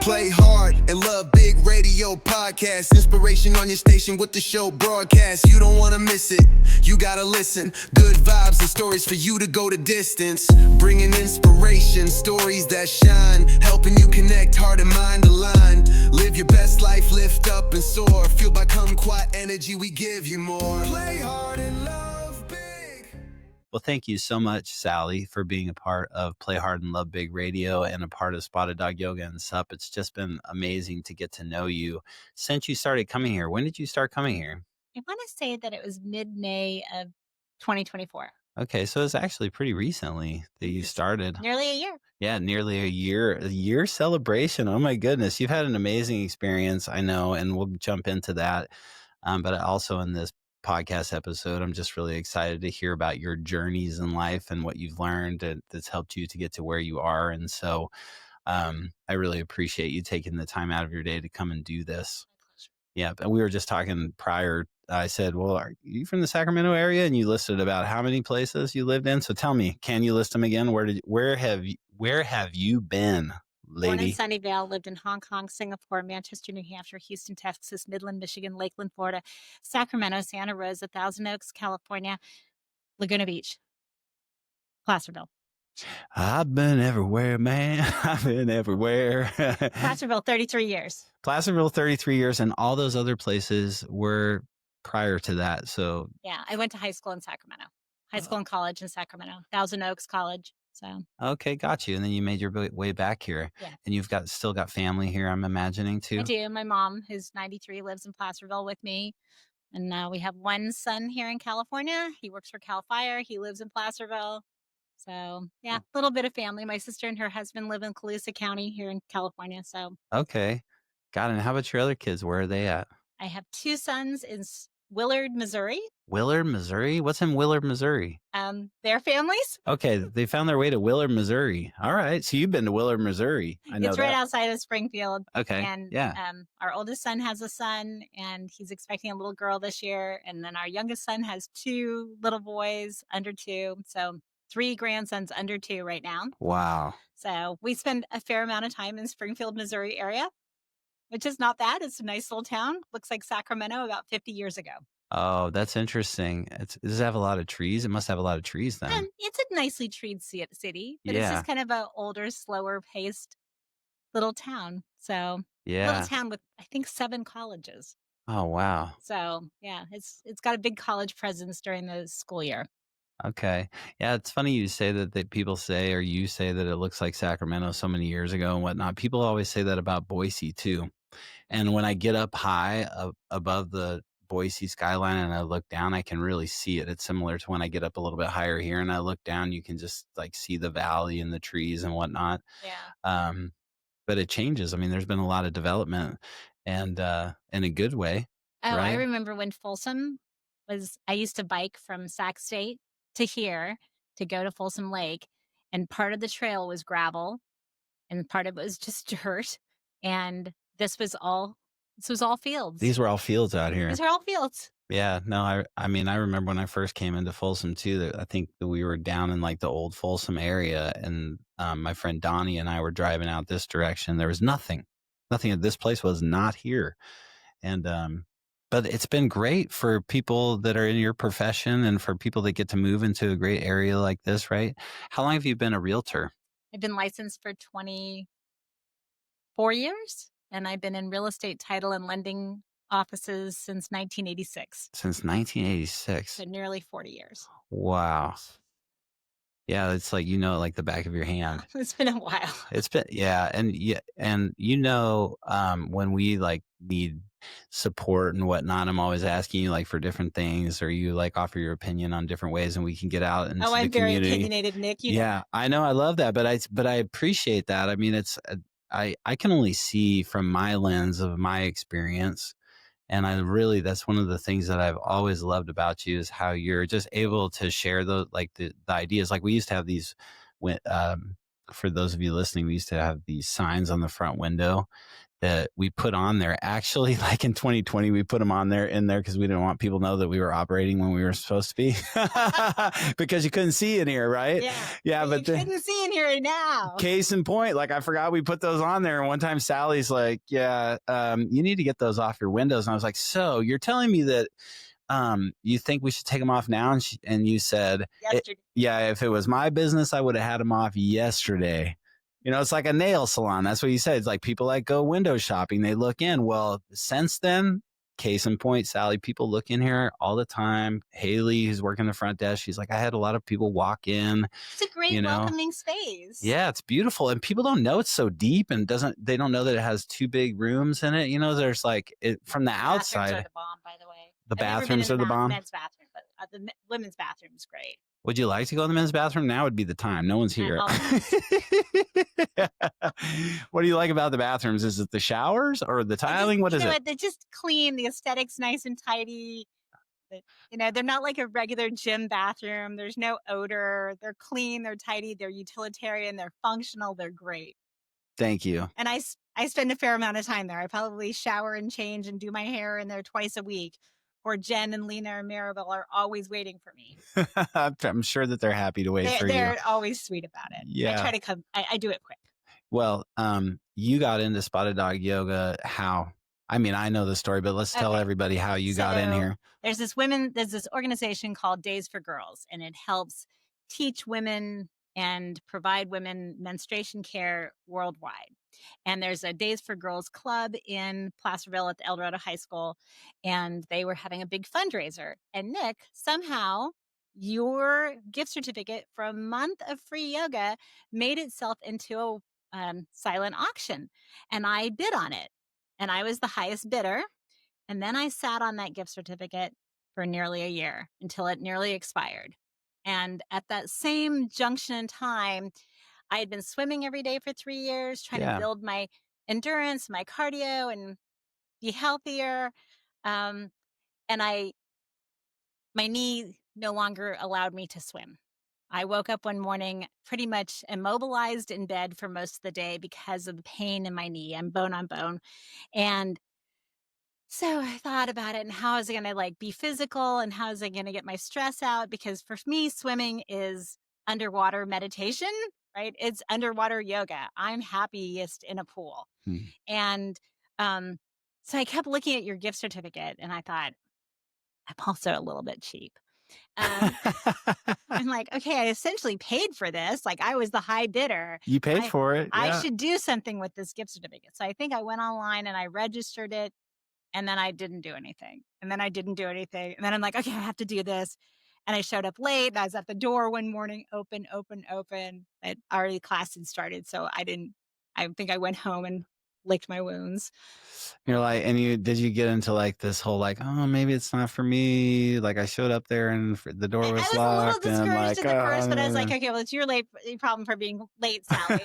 Play hard and love big radio podcast. Inspiration on your station with the show broadcast. You don't want to miss it. You gotta listen. Good vibes and stories for you to go the distance. Bringing inspiration, stories that shine. Helping you connect heart and mind align. Live your best life, lift up and soar. Fueled by kumquat energy, we give you more. Play hard and love big. Well, thank you so much, Sally, for being a part of Play Hard and Love Big Radio and a part of Spotted Dog Yoga and SUP. It's just been amazing to get to know you since you started coming here. When did you start coming here? I want to say that it was mid-May of 2024. Okay, so it's actually pretty recently that you started. Nearly a year. Yeah, nearly a year celebration. Oh my goodness. You've had an amazing experience, I know, and we'll jump into that. But also in this podcast episode, I'm just really excited to hear about your journeys in life and what you've learned that's helped you to get to where you are. And so I really appreciate you taking the time out of your day to come and do this. Yeah, and we were just talking prior. I said, well, are you from the Sacramento area? And you listed about how many places you lived in. So tell me, can you list them again? Where have you been, lady? Born in Sunnyvale, lived in Hong Kong, Singapore, Manchester, New Hampshire, Houston, Texas, Midland, Michigan, Lakeland, Florida, Sacramento, Santa Rosa, Thousand Oaks, California, Laguna Beach, Placerville. I've been everywhere, man. I've been everywhere. Placerville, 33 years. Placerville, 33 years. And all those other places were prior to that. So yeah, I went to high school in Sacramento, high school and college in Sacramento, Thousand Oaks College. So okay, got you. And then you made your way back here. Yeah. And you've still got family here, I'm imagining, too. I do. My mom, who's 93, lives in Placerville with me. And now we have one son here in California. He works for Cal Fire. He lives in Placerville. So yeah, a little bit of family. My sister and her husband live in Colusa County here in California. So okay, got it. And how about your other kids? Where are they at? I have two sons in Willard, Missouri. Willard, Missouri? What's in Willard, Missouri? Their families. Okay, they found their way to Willard, Missouri. All right, so you've been to Willard, Missouri. I know it's right outside of Springfield. Okay, and yeah. Our oldest son has a son, and he's expecting a little girl this year. And then our youngest son has two little boys under 2. So 3 grandsons under 2 right now. Wow. So we spend a fair amount of time in Springfield, Missouri area, which is not bad. It's a nice little town. Looks like Sacramento about 50 years ago. Oh, that's interesting. Does it have a lot of trees? It must have a lot of trees then. And it's a nicely treed city, but it's just kind of an older, slower paced little town. So little town with, I think, 7 colleges. Oh, wow. So yeah, it's got a big college presence during the school year. Okay. Yeah, it's funny you say that people say, or you say that it looks like Sacramento so many years ago and whatnot. People always say that about Boise too. And when I get up high above the Boise skyline and I look down, I can really see it. It's similar to when I get up a little bit higher here and I look down, you can just like see the valley and the trees and whatnot. Yeah. But it changes. I mean, there's been a lot of development and in a good way. Oh, right? I remember when Folsom I used to bike from Sac State to here to go to Folsom Lake, and part of the trail was gravel and part of it was just dirt. And this was all fields. These were all fields out here. These are all fields. Yeah, no, I mean, I remember when I first came into Folsom too, that I think that we were down in like the old Folsom area, and my friend Donnie and I were driving out this direction. There was nothing. This place was not here. And, but it's been great for people that are in your profession and for people that get to move into a great area like this, right? How long have you been a realtor? I've been licensed for 24 years, and I've been in real estate title and lending offices since 1986. Since 1986. So nearly 40 years. Wow. Yeah, it's like, like the back of your hand. It's been a while. It's been, yeah. And when we like need support and whatnot, I'm always asking you like for different things, or you like offer your opinion on different ways and we can get out into the community. I'm very opinionated, Nick. Yeah, I know. I love that. But I appreciate that. I mean, I can only see from my lens of my experience. And that's one of the things that I've always loved about you is how you're just able to share the ideas. Like we used to have these, for those of you listening, we used to have these signs on the front window we put on there. Actually, like in 2020, we put them on there because we didn't want people to know that we were operating when we were supposed to be because you couldn't see in here, right? Yeah, but you couldn't see in here now. Case in point, like I forgot we put those on there. And one time Sally's like, yeah, you need to get those off your windows. And I was like, so you're telling me that you think we should take them off now? And you said, yeah, if it was my business, I would have had them off yesterday. You know, it's like a nail salon. That's what you said. It's like people like go window shopping. They look in. Well, since then, case in point, Sally, people look in here all the time. Haley, who's working the front desk, she's like, I had a lot of people walk in. It's a great welcoming space. Yeah, it's beautiful. And people don't know it's so deep and they don't know that it has 2 big rooms in it. You know, there's like from the outside. Bathrooms are the bomb, by the way. The bathrooms are the bomb. Men's bathroom, but the women's bathroom is great. Would you like to go in the men's bathroom? Now would be the time. No one's here. What do you like about the bathrooms? Is it the showers or the tiling? What is it? They're just clean. The aesthetic's nice and tidy. You know, they're not like a regular gym bathroom. There's no odor. They're clean. They're tidy. They're utilitarian. They're functional. They're great. Thank you. And I spend a fair amount of time there. I probably shower and change and do my hair in there twice a week. Or Jen and Lena and Maribel are always waiting for me. I'm sure that they're happy to wait for you. They're always sweet about it. Yeah. I try to come. I do it quick. Well, you got into Spotted Dog Yoga. How? I mean, I know the story, but let's tell everybody how you got in here. There's this organization called Days for Girls, and it helps teach women and provide women menstruation care worldwide. And there's a Days for Girls club in Placerville at the El Dorado High School, and they were having a big fundraiser. And Nick, somehow your gift certificate for a month of free yoga made itself into a silent auction, and I bid on it, and I was the highest bidder. And then I sat on that gift certificate for nearly a year until it nearly expired. And at that same junction in time, I had been swimming every day for 3 years, trying to build my endurance, my cardio, and be healthier. And my knee no longer allowed me to swim. I woke up one morning pretty much immobilized in bed for most of the day because of the pain in my knee. I'm bone on bone. And so I thought about it and how was I going to be physical and how was I going to get my stress out? Because for me, swimming is underwater meditation, right? It's underwater yoga. I'm happiest in a pool. And so I kept looking at your gift certificate and I thought, I'm also a little bit cheap. I'm like, okay, I essentially paid for this. Like I was the high bidder. You paid for it. Yeah. I should do something with this gift certificate. So I think I went online and I registered it. And then I didn't do anything. And then I didn't do anything. And then I'm like, okay, I have to do this. And I showed up late. And I was at the door one morning, open. But already class had started. So I think I went home and licked my wounds. You're like, and did you get into this whole oh, maybe it's not for me? Like I showed up there and the door was locked. I was a little discouraged at first, but I was like, okay, well, it's your problem for being late, Sally.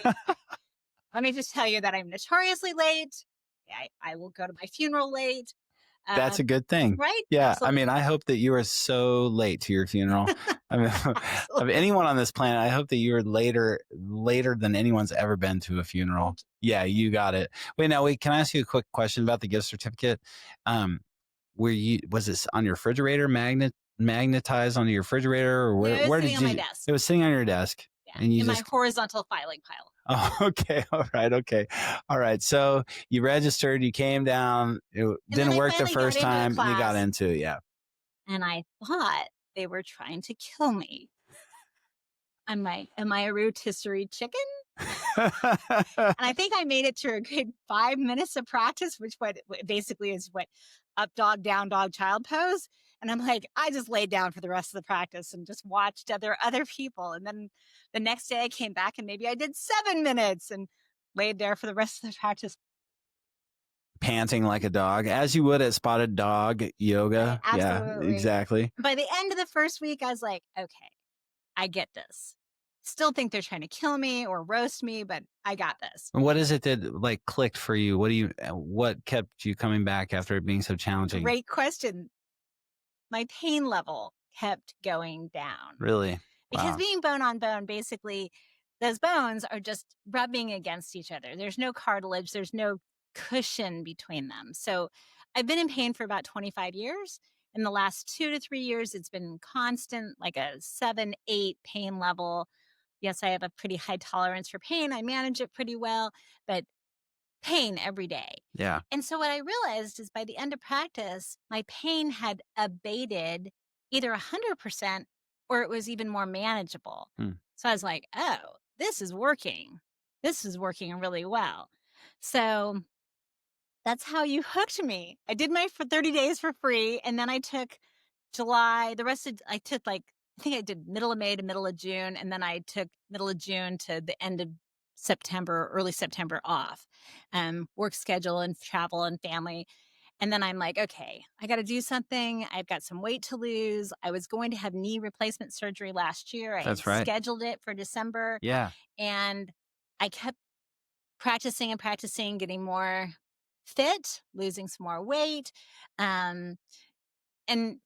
Let me just tell you that I'm notoriously late. I will go to my funeral late. That's a good thing. Right? Yeah. Absolutely. I mean, I hope that you are so late to your funeral. I mean, of anyone on this planet, I hope that you're later than anyone's ever been to a funeral. Yeah, you got it. Wait, can I ask you a quick question about the gift certificate? Was it on your refrigerator, magnetized onto your refrigerator, or where did you? On my desk. It was sitting on your desk. Yeah, in my horizontal filing pile. Oh, okay. All right. Okay. All right. So you registered, you came down, it didn't work the first time, you got into it. Yeah. And I thought they were trying to kill me. Am I a rotisserie chicken? And I think I made it to a good 5 minutes of practice, which basically is up dog, down dog, child pose. And I'm like, I just laid down for the rest of the practice and just watched other people. And then the next day I came back and maybe I did 7 minutes and laid there for the rest of the practice. Panting like a dog, as you would at Spotted Dog Yoga. Absolutely. Yeah, exactly. By the end of the first week, I was like, okay, I get this. Still think they're trying to kill me or roast me, but I got this. And what is it that clicked for you? What kept you coming back after it being so challenging? Great question. My pain level kept going down. Really? Because being bone on bone, basically, those bones are just rubbing against each other. There's no cartilage. There's no cushion between them. So I've been in pain for about 25 years. In the last 2 to 3 years, it's been constant, like a 7, 8 pain level. Yes, I have a pretty high tolerance for pain. I manage it pretty well, but pain every day. Yeah. And so what I realized is by the end of practice, my pain had abated either 100% or it was even more manageable. Hmm. So I was like, oh, this is working. This is working really well. So that's how you hooked me. I did my for 30 days for free. And then I took July, the rest of, I took like, I think I did middle of May to middle of June. And then I took middle of June to the end of September, early September off, work schedule and travel and family. And then I'm like, okay, I got to do something. I've got some weight to lose. I was going to have knee replacement surgery last year. I had That's right. scheduled it for December. Yeah. And I kept practicing and practicing, getting more fit, losing some more weight, um, and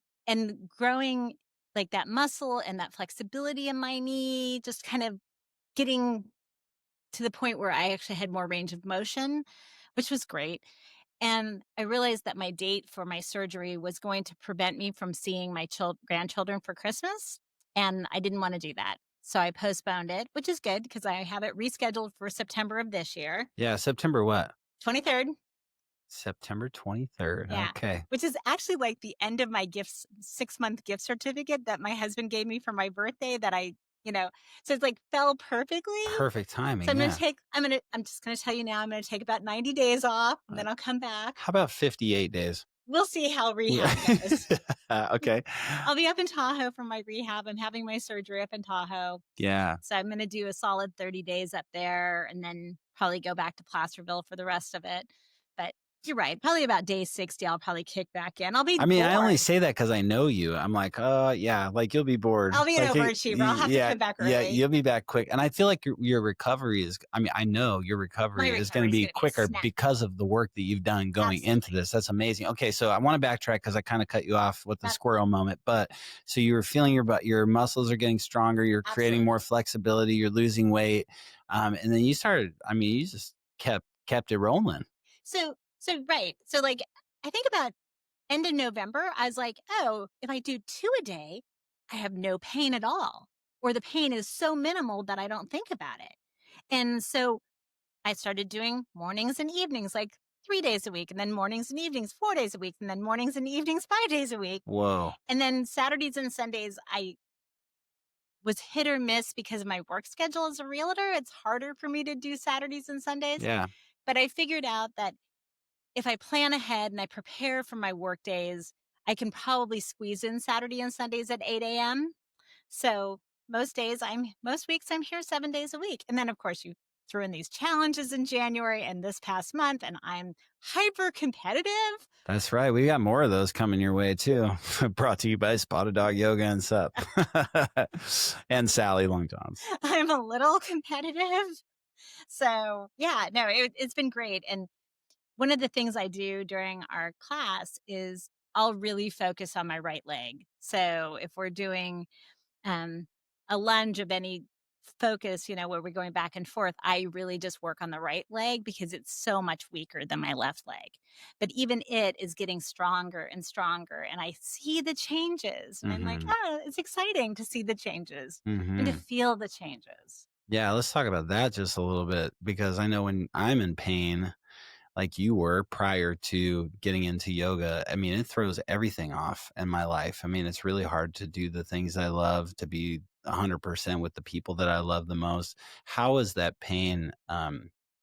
growing like that muscle and that flexibility in my knee, just kind of getting to the point where I actually had more range of motion, which was great. And I realized that my date for my surgery was going to prevent me from seeing my grandchildren for Christmas. And I didn't want to do that. So I postponed it, which is good because I have it rescheduled for September of this year, Yeah. September what? 23rd. September 23rd. Yeah. Okay. Which is actually like the end of my gifts, 6-month gift certificate that my husband gave me for my birthday that so it's like fell perfectly. Perfect timing. So Yeah. I'm just going to tell you now, I'm going to take about 90 days off and then I'll come back. How about 58 days? We'll see how rehab goes. Okay. I'll be up in Tahoe for my rehab. I'm having my surgery up in Tahoe. Yeah. So I'm going to do a solid 30 days up there and then probably go back to Placerville for the rest of it. But you're right. Probably about day 60, I'll probably kick back in. I'll be bored. I only say that because I know you. I'm like, yeah, like you'll be bored. I'll be an Like, overachiever. I'll have to come back early. Yeah, you'll be back quick. And I feel like your recovery is, I know your recovery is going to be quicker because of the work that you've done going into this. That's amazing. Okay, so I want to backtrack because I kind of cut you off with the squirrel moment. But so you were feeling your muscles are getting stronger. You're creating more flexibility. You're losing weight. And then you started, you just kept it rolling. So right. So like, I think about end of November, I was like, oh, if I do 2 a day, I have no pain at all. Or the pain is so minimal that I don't think about it. And so I started doing mornings and evenings, like 3 days a week, and then mornings and evenings, 4 days a week, and then mornings and evenings, 5 days a week. Whoa. And then Saturdays and Sundays, I was hit or miss because of my work schedule as a realtor. It's harder for me to do Saturdays and Sundays. Yeah. But I figured out that if I plan ahead and I prepare for my work days, I can probably squeeze in Saturday and Sundays at 8 a.m. So most weeks I'm here 7 days a week. And then of course you threw in these challenges in January and this past month, and I'm hyper competitive. That's right. We got more of those coming your way too. Brought to you by Spotted Dog Yoga and Sup. And Sally Long Johns. I'm a little competitive. So yeah, no, it's been great. And one of the things I do during our class is I'll really focus on my right leg. So if we're doing a lunge of any focus, where we're going back and forth, I really just work on the right leg because it's so much weaker than my left leg. But even it is getting stronger and stronger. And I see the changes. And I'm like, it's exciting to see the changes and to feel the changes. Yeah, let's talk about that just a little bit, because I know when I'm in pain, like you were prior to getting into yoga, it throws everything off in my life. It's really hard to do the things I love, to be 100% with the people that I love the most. How is that pain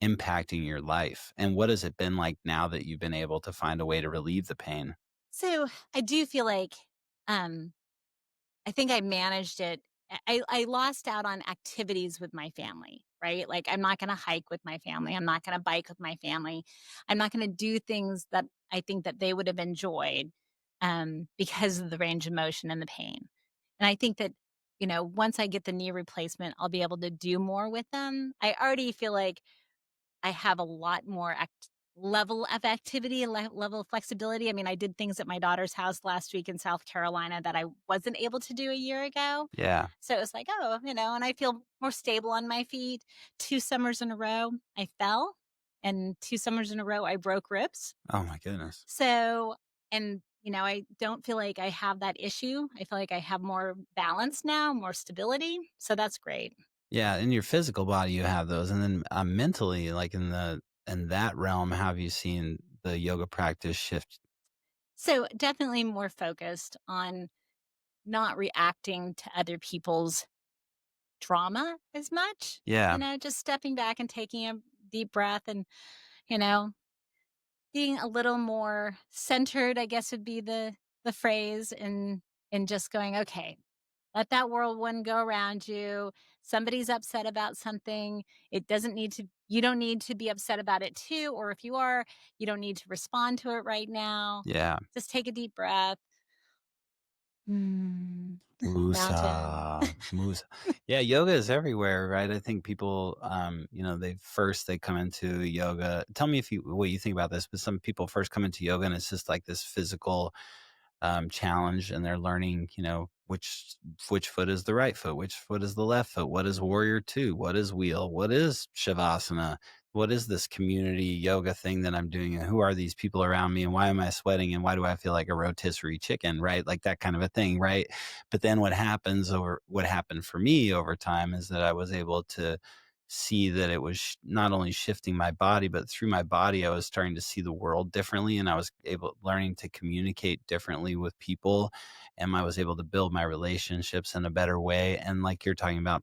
impacting your life? And what has it been like now that you've been able to find a way to relieve the pain? So I do feel like I think I managed it. I lost out on activities with my family, right? Like I'm not going to hike with my family. I'm not going to bike with my family. I'm not going to do things that I think that they would have enjoyed because of the range of motion and the pain. And I think that, once I get the knee replacement, I'll be able to do more with them. I already feel like I have a lot more level of activity, level of flexibility. I did things at my daughter's house last week in South Carolina that I wasn't able to do a year ago. Yeah. So it was like, and I feel more stable on my feet. 2 summers in a row, I fell and 2 summers in a row, I broke ribs. Oh my goodness. So, and, I don't feel like I have that issue. I feel like I have more balance now, more stability. So that's great. Yeah, in your physical body, you have those, and then mentally, like in that realm, have you seen the yoga practice shift? So definitely more focused on not reacting to other people's drama as much, Yeah, just stepping back and taking a deep breath and, you know, being a little more centered, I guess would be the phrase, and just going, okay, let that whirlwind go around you. Somebody's upset about something. It doesn't need to, you don't need to be upset about it too. Or if you are, you don't need to respond to it right now. yeah. Just take a deep breath. Mm, mountain. Musa, Musa. Yeah, yoga is everywhere, right? I think people, they come into yoga. Tell me what you think about this, but some people first come into yoga and it's just like this physical challenge, and they're learning, which foot is the right foot, which foot is the left foot, what is warrior two, what is wheel, what is shavasana, what is this community yoga thing that I'm doing, and who are these people around me, and why am I sweating, and why do I feel like a rotisserie chicken, right? Like that kind of a thing, right? But then what happened for me over time is that I was able to see that it was not only shifting my body, but through my body, I was starting to see the world differently, and I was learning to communicate differently with people, and I was able to build my relationships in a better way. And like you're talking about,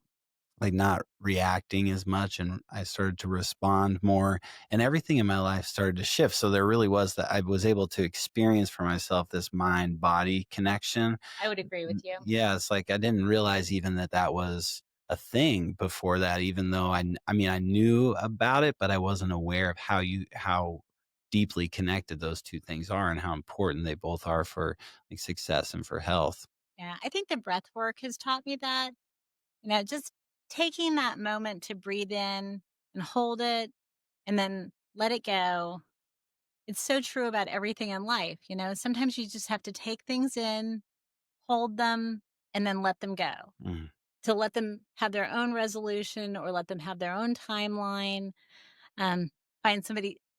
like not reacting as much, and I started to respond more, and everything in my life started to shift. So there really was that I was able to experience for myself this mind body connection. I would agree with you. Yeah, it's like I didn't realize even that was a thing before that, even though I mean, I knew about it, but I wasn't aware of how deeply connected those two things are and how important they both are for like success and for health. Yeah. I think the breath work has taught me that, just taking that moment to breathe in and hold it and then let it go. It's so true about everything in life. Sometimes you just have to take things in, hold them, and then let them go. Mm. To let them have their own resolution or let them have their own timeline. Um, find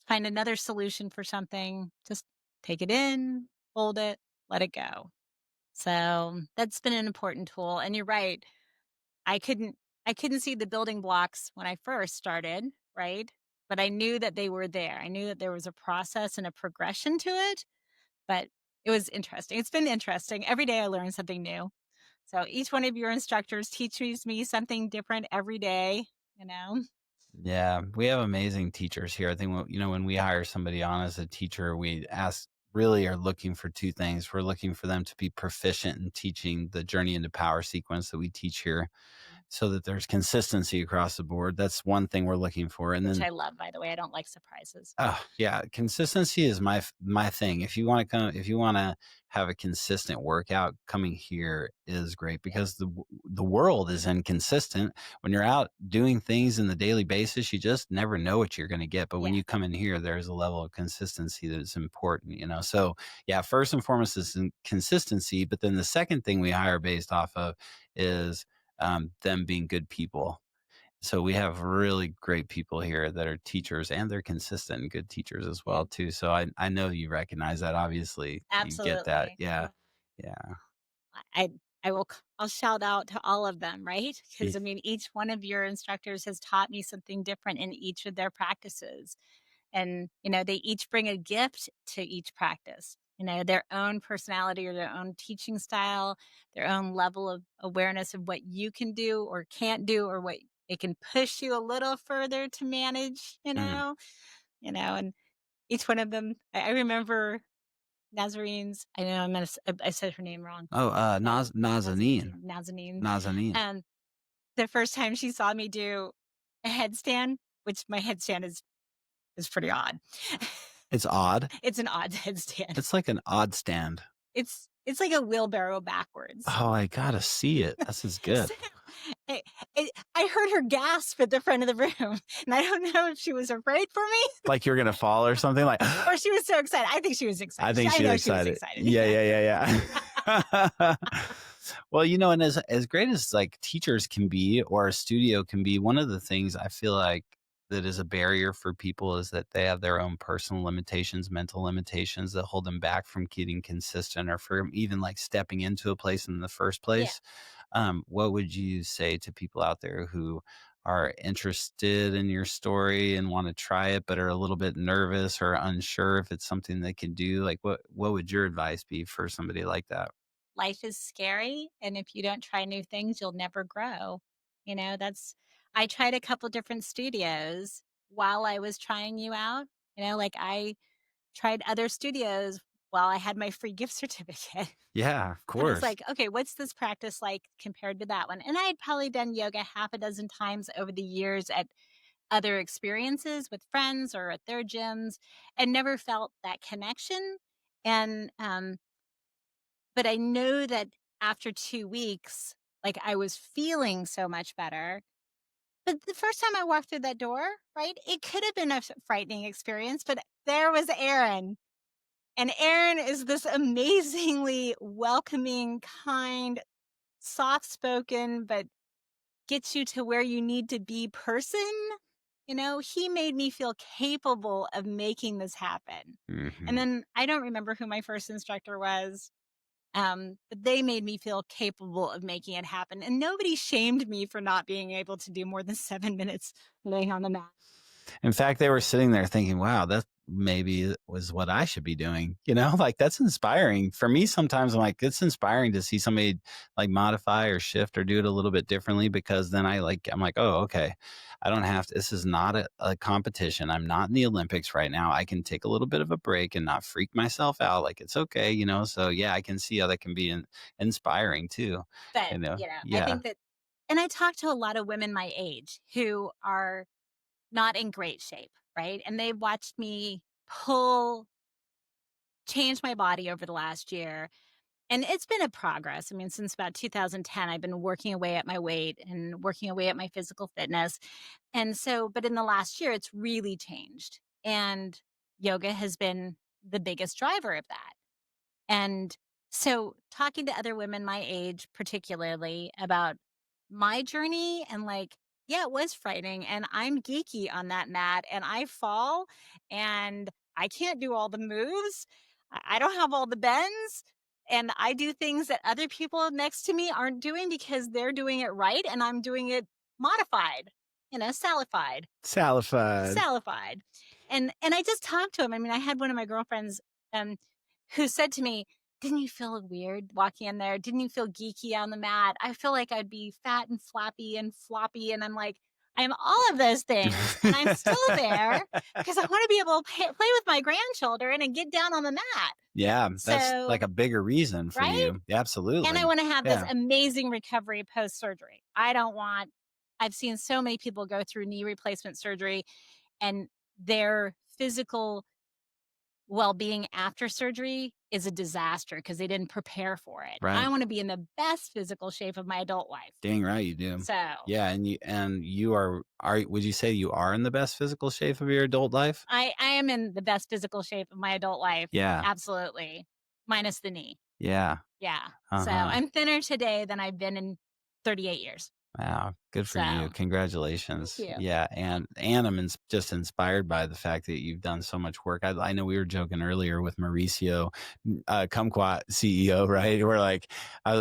another solution for something. Just take it in, hold it, let it go. So that's been an important tool. And you're right. I couldn't I couldn't see the building blocks when I first started, right? But I knew that they were there. I knew that there was a process and a progression to it, but it was interesting. It's been interesting. Every day I learn something new. So each one of your instructors teaches me something different every day, you know? Yeah, we have amazing teachers here. I think when we hire somebody on as a teacher, we really are looking for two things. We're looking for them to be proficient in teaching the journey into power sequence that we teach here, so that there's consistency across the board. That's one thing we're looking for. And Which then I love, by the way. I don't like surprises. oh, yeah, consistency is my thing. If you want to have a consistent workout, coming here is great, Yeah. because the world is inconsistent. When you're out doing things in the daily basis, you just never know what you're going to get. But when Yeah. you come in here, there's a level of consistency that is important. So yeah, first and foremost is consistency, but then the second thing we hire based off of is them being good people. So we have really great people here that are teachers, and they're consistent and good teachers as Yeah. well too. So I know you recognize that. Obviously, you get that. Absolutely. Yeah, yeah. I I'll shout out to all of them, right? Yeah. Because I mean, each one of your instructors has taught me something different in each of their practices. And, they each bring a gift to each practice, their own personality or their own teaching style, their own level of awareness of what you can do or can't do, or what it can push you a little further to manage, Mhm. and each one of them, I remember Nazarene's, I know I said her name wrong. Oh, Nazanin, Nazanin. Nazanin. Um, the first time she saw me do a headstand, which my headstand is pretty odd. It's odd. It's an odd headstand. It's like an odd stand. It's like a wheelbarrow backwards. Oh, I gotta see it. This is good. So, I I heard her gasp at the front of the room, and I don't know if she was afraid for me Like you're gonna fall or something. Like or she was so excited. I think she was excited. I think I she's know she was excited. excited. Yeah, yeah. Well, and as great as like teachers can be, or a studio can be, one of the things I feel like that is a barrier for people is that they have their own personal limitations, mental limitations that hold them back from getting consistent or from even like stepping into a place in the first Yeah. place. What would you say to people out there who are interested in your story and want to try it, but are a little bit nervous or unsure if it's something they can do? Like, what would your advice be for somebody like that? Life is scary, and if you don't try new things, you'll never grow. That's I tried a couple different studios while I was trying you out. Like I tried other studios while I had my free gift certificate. Yeah, of And I was course. like, okay, what's this practice like compared to that one? And I had probably done yoga half a dozen times over the years at other experiences with friends or at their gyms and never felt that connection. And but I know that after 2 weeks, like, I was feeling so much better. But the first time I walked through that door, right, it could have been a frightening experience, but there was Aaron. And Aaron is this amazingly welcoming, kind, soft-spoken, but gets you to where you need to be person. He made me feel capable of making this happen. And Hmm. then I don't remember who my first instructor was. But they made me feel capable of making it happen. And nobody shamed me for not being able to do more than 7 minutes laying on the mat. In fact, they were sitting there thinking, wow, that maybe was what I should be doing. Like that's inspiring. For me, sometimes I'm like, it's inspiring to see somebody like modify or shift or do it a little bit differently because then I'm like, oh, okay. I don't have to, this is not a competition. I'm not in the Olympics right now. I can take a little bit of a break and not freak myself out. Like it's okay. So yeah, I can see how that can be inspiring too. But, I Yeah, think that, and I talk to a lot of women my age who are not in great shape, right? And they've watched me change my body over the last year. And it's been a progress. I mean, since about 2010, I've been working away at my weight and working away at my physical fitness. And so, but in the last year, it's really changed. And yoga has been the biggest driver of that. And so, talking to other women my age, particularly about my journey, and like, yeah, it was frightening. And I'm geeky on that mat, and I fall, and I can't do all the moves. I don't have all the bends. And I do things that other people next to me aren't doing because they're doing it right, and I'm doing it modified, salified salified. salified. And I just talked to him. I mean, I had one of my girlfriends um who said to me, "Didn't you feel weird walking in there? Didn't you feel geeky on the mat? I feel like I'd be fat and flappy and floppy." And I'm like, I'm all of those things, and I'm still there because I want to be able to play with my grandchildren and get down on the mat. Yeah, that's like So, a bigger reason for right? you. And I Absolutely. want to have this Yeah. amazing recovery post surgery. I've seen so many people go through knee replacement surgery and their physical well-being after surgery is a disaster because they didn't prepare for it. I Right. want to be in the best physical shape of my adult life. Dang right you do. So Yeah, and you are would you say you are in the best physical shape of your adult life? I am in the best physical shape of my adult life. Yeah. Absolutely. Minus the knee. Yeah. Yeah. So Uh-huh. I'm thinner today than I've been in 38 years. Wow, good for So you. thank Congratulations. you. Yeah, and I'm just inspired by the fact that you've done so much work. I know we were joking earlier with Mauricio, Kumquat CEO, right? We're like,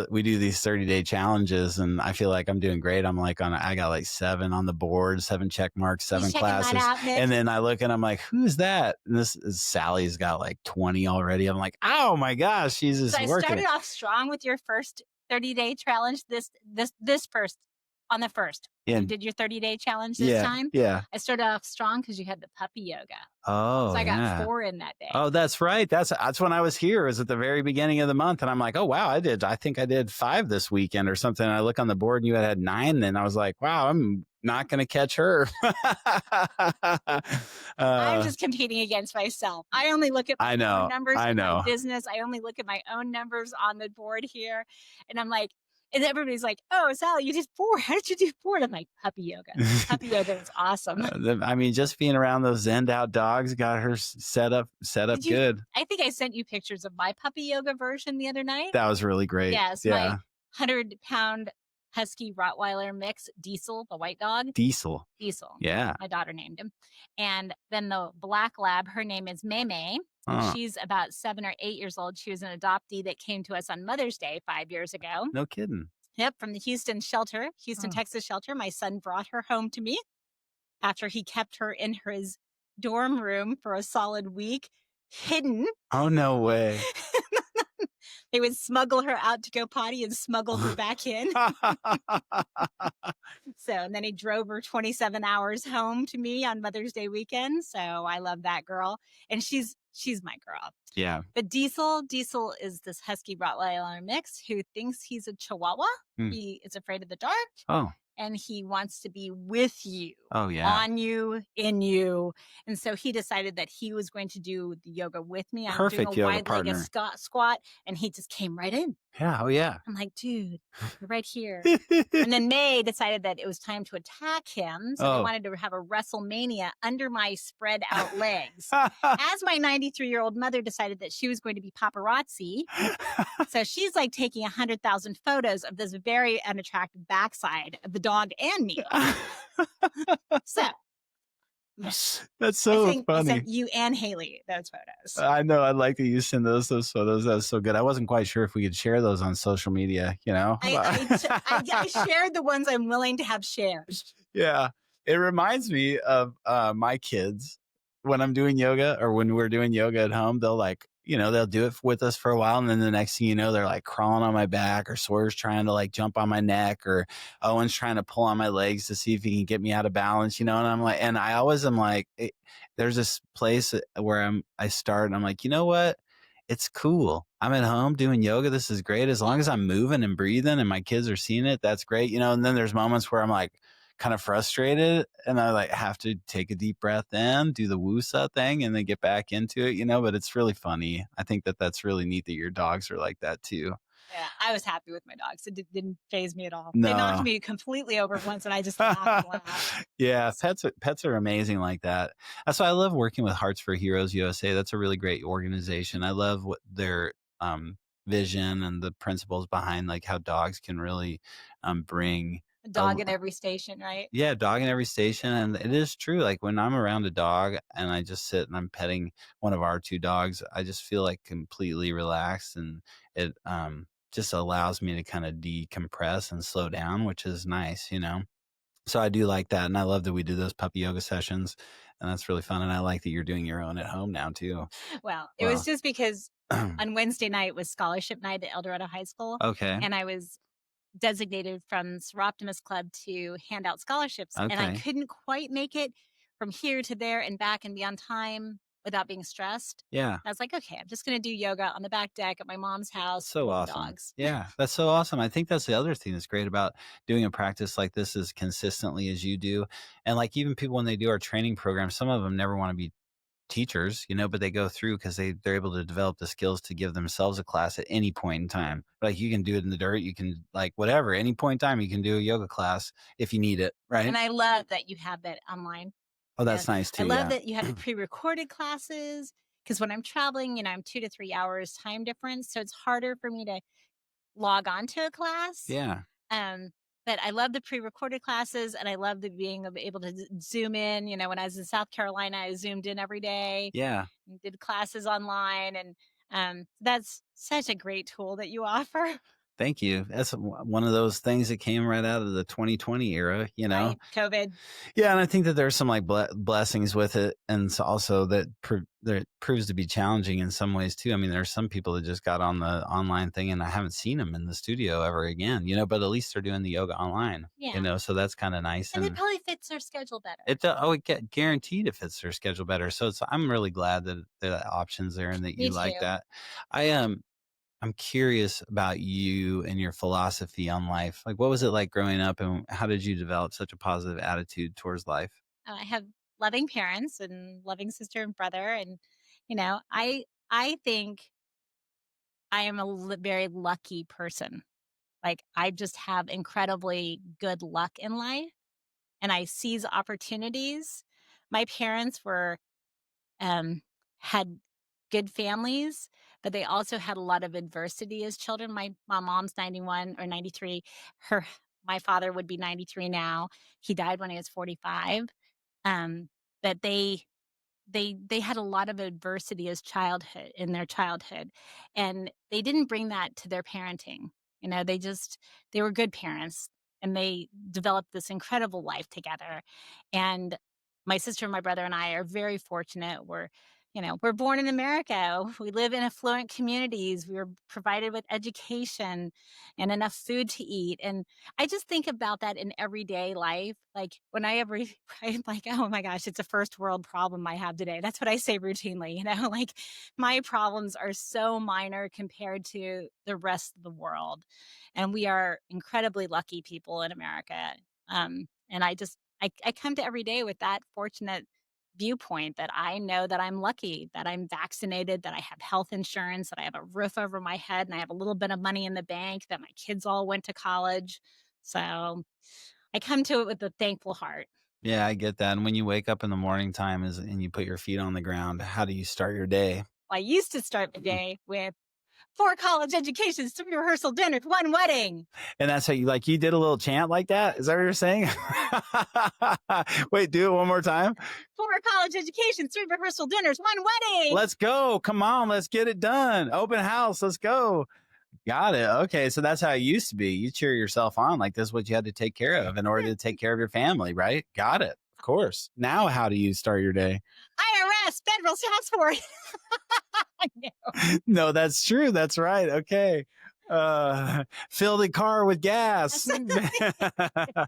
we do these 30-day challenges, and I feel like I'm doing great. I'm like I got like 7 on the board, 7 check marks, You 7 checking mine classes, out, Nick? and then I look and I'm like, who's that? And this is Sally's got like 20 already. I'm like, oh my gosh, she's just So I working started it. off strong with your first 30-day challenge. This first on the first. When you And did your 30-day challenge this yeah, time. yeah. I started off strong because you had the puppy yoga. Oh So I got yeah. 4 in that day. Oh, that's right. That's when I was here. It was at the very beginning of the month, and I'm like, oh wow, I think I did 5 this weekend or something. And I look on the board, and you had 9. And I was like, wow, I'm not going to catch her. I'm uh, just competing against myself. I only look at I my own know, numbers I in my know. business. I only look at my own numbers on the board here. And I'm like, and everybody's like, oh, Sally, you did 4. How did you do 4? And I'm like, puppy yoga. Puppy yoga is awesome. I mean, just being around those zenned out dogs got her set up Did you? good. I think I sent you pictures of my puppy yoga version the other night. That was really great. Yes, my Yeah. 100-pound husky Rottweiler mix, Diesel, the white dog. Diesel. Diesel. Yeah. My daughter named him. And then the black lab, her name is May. And Huh. she's about 7 or 8 years old. She was an adoptee that came to us on Mother's Day 5 years ago. No kidding. Yep, from the Houston, Huh. Texas shelter. My son brought her home to me after he kept her in his dorm room for a solid week, hidden. Oh, no way. They would smuggle her out to go potty and smuggle her back in. So, and then he drove her 27 hours home to me on Mother's Day weekend. So I love that girl. And she's my girl. Yeah. But Diesel is this husky Rottweiler mix who thinks he's a Chihuahua. He is afraid of the dark. Oh. And he wants to be with you. Oh, yeah. On you, in you. And so he decided that he was going to do the yoga with me. I'm Perfect doing a yoga wide-legged partner. squat, and he just came right in. Yeah. Oh, yeah. I'm like, dude, you're right here. And then May decided that it was time to attack him. So they wanted to have a WrestleMania under my spread out legs. As my 93-year-old mother decided that she was going to be paparazzi. So she's like taking 100,000 photos of this very unattractive backside of the dog and me. So that's so I funny. sent you and Haley those photos. I know. I like that you send those photos. That was so good. I wasn't quite sure if we could share those on social media, you know? I shared the ones I'm willing to have shared. Yeah. It reminds me of my kids when I'm doing yoga or when we're doing yoga at home. They'll like, you know, they'll do it with us for a while. And then the next thing you know, they're like crawling on my back, or Sawyer's trying to like jump on my neck, or Owen's trying to pull on my legs to see if he can get me out of balance, you know? And I'm like, and I always am like, there's this place where I start and I'm like, you know what? It's cool. I'm at home doing yoga. This is great. As long as I'm moving and breathing and my kids are seeing it, that's great. You know, and then there's moments where I'm like kind of frustrated and I like have to take a deep breath in, do the woosah thing, and then get back into it, you know, but it's really funny. I think that that's really neat that your dogs are like that too. Yeah, I was happy with my dogs. It didn't faze me at all. No. They knocked me completely over once, and I just laughed. Yeah, pets are amazing like that. That's why I love working with Hearts for Heroes USA. That's a really great organization. I love what their vision and the principles behind like how dogs can really bring A dog in every station, right? Yeah, dog in every station. And it is true. Like when I'm around a dog and I just sit and I'm petting one of our two dogs, I just feel like completely relaxed, and it just allows me to kind of decompress and slow down, which is nice, you know? So I do like that. And I love that we do those puppy yoga sessions, and that's really fun. And I like that you're doing your own at home now too. Well, it was just because on Wednesday night was scholarship night at El Dorado High School. Okay. And I was designated from Seroptimus Club to hand out scholarships. And I Okay. couldn't quite make it from here to there and back and be on time without being stressed. Yeah. I was like, okay, I'm just going to do yoga on the back deck at my mom's house. So with awesome. Dogs. Yeah, that's so awesome. I think that's the other thing that's great about doing a practice like this as consistently as you do. And like even people when they do our training program, some of them never want to be teachers, you know, but they go through because they're able to develop the skills to give themselves a class at any point in time. Like you can do it in the dirt, you can like whatever, any point in time you can do a yoga class if you need it, right? And I love that you have that online. Oh, that's nice too. I love yeah. that you have the pre-recorded classes, because when I'm traveling, you know, I'm 2 to 3 hours time difference. So it's harder for me to log on to a class. Yeah. But I love the pre-recorded classes, and I love the being able to zoom in. You know, when I was in South Carolina, I zoomed in every day. Yeah. And did classes online, and that's such a great tool that you offer. Thank you. That's one of those things that came right out of the 2020 era, you know? Right? COVID. Yeah, and I think that there's some like blessings with it, and so also that proves to be challenging in some ways too. I mean, there's some people that just got on the online thing, and I haven't seen them in the studio ever again, you know. But at least they're doing the yoga online, Yeah. you know. So that's kind of nice, And it probably fits their schedule better. It guaranteed it fits their schedule better. So I'm really glad that the options there and that you like that. I'm curious about you and your philosophy on life. Like, what was it like growing up, and how did you develop such a positive attitude towards life? I have loving parents and loving sister and brother, and you know, I think I am a very lucky person. Like I just have incredibly good luck in life, and I seize opportunities. My parents were had good families, but they also had a lot of adversity as children. My mom's 91 or 93. Her my father would be 93 now. He died when he was 45. Um, but they had a lot of adversity as childhood in their childhood, and they didn't bring that to their parenting. They were good parents, and they developed this incredible life together. And my sister and my brother and I are very fortunate. We're born in America. We live in affluent communities. We were provided with education and enough food to eat. And I just think about that in everyday life. Like when I'm like, oh my gosh, it's a first world problem I have today. That's what I say routinely, like my problems are so minor compared to the rest of the world. And we are incredibly lucky people in America. And I come to every day with that fortunate viewpoint that I know that I'm lucky, that I'm vaccinated, that I have health insurance, that I have a roof over my head, and I have a little bit of money in the bank, that my kids all went to college. So I come to it with a thankful heart. Yeah, I get that. And when you wake up in the morning time and you put your feet on the ground, how do you start your day? I used to start the day with 4 college educations, 3 rehearsal dinners, 1 wedding. And that's how you did a little chant like that? Is that what you're saying? Wait, do it one more time. 4 college educations, 3 rehearsal dinners, 1 wedding. Let's go. Come on. Let's get it done. Open house. Let's go. Got it. Okay. So that's how it used to be. You cheer yourself on like this is what you had to take care of in order to take care of your family, right? Got it. Of course. Now, how do you start your day? IRS, federal tax force. No, that's true. That's right. Okay. Fill the car with gas. I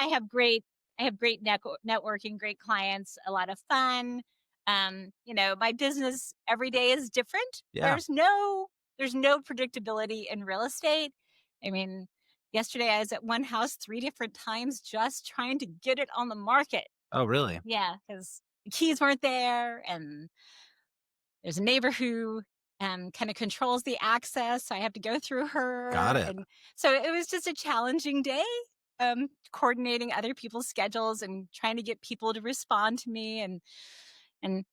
have great networking, great clients, a lot of fun. My business every day is different. Yeah. There's no predictability in real estate. I mean, yesterday I was at one house 3 different times just trying to get it on the market. Oh, really? Yeah, because the keys weren't there, and there's a neighbor who kind of controls the access, so I have to go through her. Got it. And so it was just a challenging day, coordinating other people's schedules and trying to get people to respond to me. And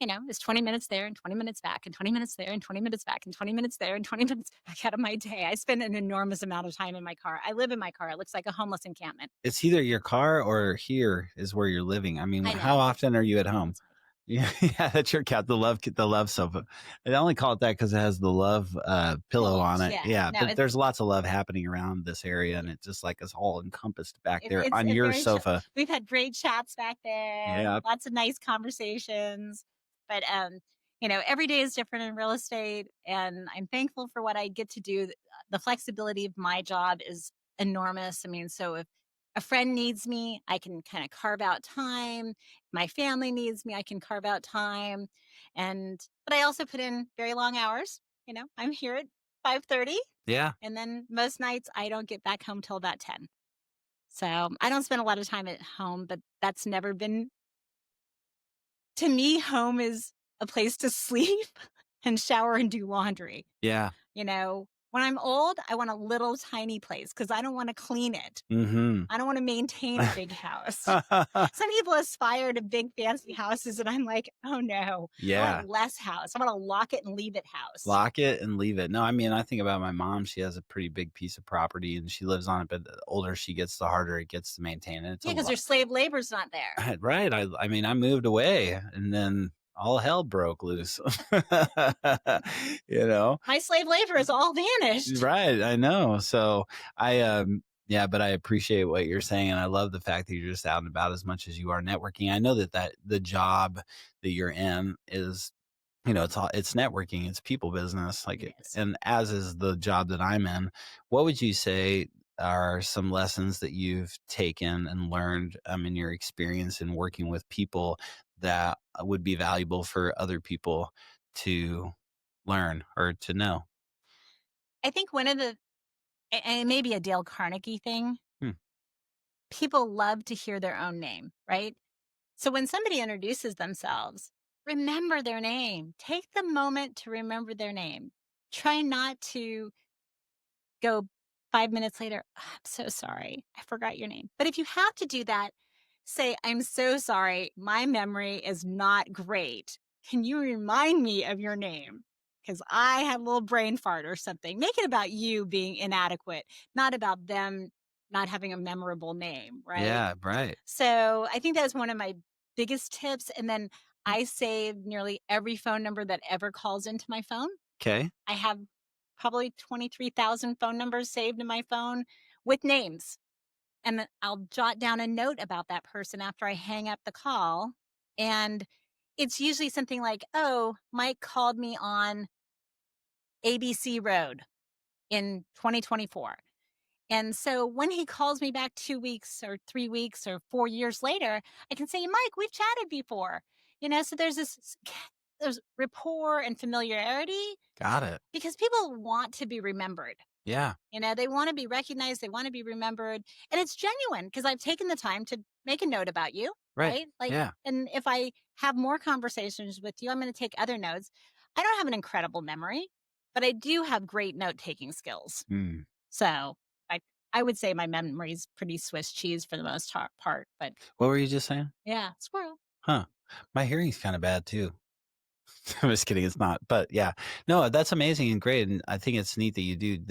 it's 20 minutes there and 20 minutes back and 20 minutes there and 20 minutes back and 20 minutes there and 20 minutes back out of my day. I spend an enormous amount of time in my car. I live in my car. It looks like a homeless encampment. It's either your car or here is where you're living. I mean, I know. how often are you at home? Yeah, that's your cat. The love sofa. I only call it that because it has the love pillow on it. Yeah, No, but there's lots of love happening around this area, and it just like is all encompassed back there on it's your very sofa. We've had great chats back there. Yeah. Lots of nice conversations. But every day is different in real estate, and I'm thankful for what I get to do. The flexibility of my job is enormous. I mean, so if a friend needs me, I can kind of carve out time. My family needs me, I can carve out time. But I also put in very long hours. I'm here at 5:30. Yeah. And then most nights I don't get back home till about 10. So I don't spend a lot of time at home, but that's never been, to me, home is a place to sleep and shower and do laundry. Yeah. When I'm old, I want a little tiny place because I don't want to clean it. Mm-hmm. I don't want to maintain a big house. Some people aspire to big fancy houses, and I'm like, oh no. Yeah. I want less house. I want to lock it and leave it house. Lock it and leave it. No, I mean, I think about my mom. She has a pretty big piece of property and she lives on it, but the older she gets, the harder it gets to maintain it. Yeah, because their slave labor's not there. Right. I mean, I moved away and then all hell broke loose. My slave labor is all vanished. Right. I know. So yeah, but I appreciate what you're saying. And I love the fact that you're just out and about as much as you are networking. I know that the job that you're in is, it's networking, it's people business. Yes. And as is the job that I'm in, what would you say are some lessons that you've taken and learned in your experience in working with people that would be valuable for other people to learn or to know? I think and it may be a Dale Carnegie thing, people love to hear their own name, right? So when somebody introduces themselves, remember their name. Take the moment to remember their name. Try not to go 5 minutes later, "Oh, I'm so sorry, I forgot your name." But if you have to do that, say, "I'm so sorry, my memory is not great. Can you remind me of your name? Because I had a little brain fart or something." Make it about you being inadequate, not about them not having a memorable name, right? Yeah, right. So I think that's one of my biggest tips. And then I save nearly every phone number that ever calls into my phone. Okay. I have probably 23,000 phone numbers saved in my phone with names. And then I'll jot down a note about that person after I hang up the call. And it's usually something like, oh, Mike called me on ABC Road in 2024. And so when he calls me back 2 weeks or 3 weeks or 4 years later, I can say, Mike, we've chatted before. So there's rapport and familiarity Got it. because people want to be remembered. Yeah. They want to be recognized, they want to be remembered, and it's genuine because I've taken the time to make a note about you, Right. right? Like, Yeah. and if I have more conversations with you, I'm going to take other notes. I don't have an incredible memory, but I do have great note taking skills. Mm. So I, I would say my memory is pretty Swiss cheese for the most part, but What were you just saying? yeah, squirrel. Huh. My hearing's kind of bad too. I'm just kidding. It's not, but yeah, no, that's amazing and great. And I think it's neat that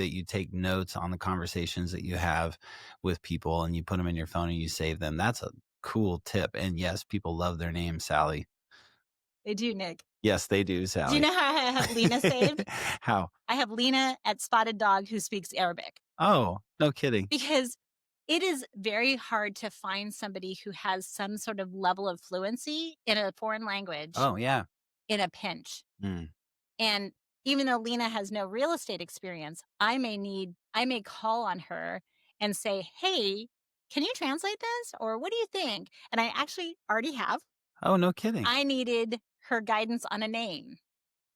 you take notes on the conversations that you have with people and you put them in your phone and you save them. That's a cool tip. And yes, people love their name, Sally. They do, Nick. Yes, they do, Do you Sally. know how I have Lena saved? How? I have Lena at Spotted Dog who speaks Arabic. Oh, no kidding. Because it is very hard to find somebody who has some sort of level of fluency in a foreign language Oh, yeah. in a pinch. Mm. And even though Lena has no real estate experience, I may call on her and say, hey, can you translate this? Or what do you think? And I actually already have. Oh, no kidding. I needed her guidance on a name.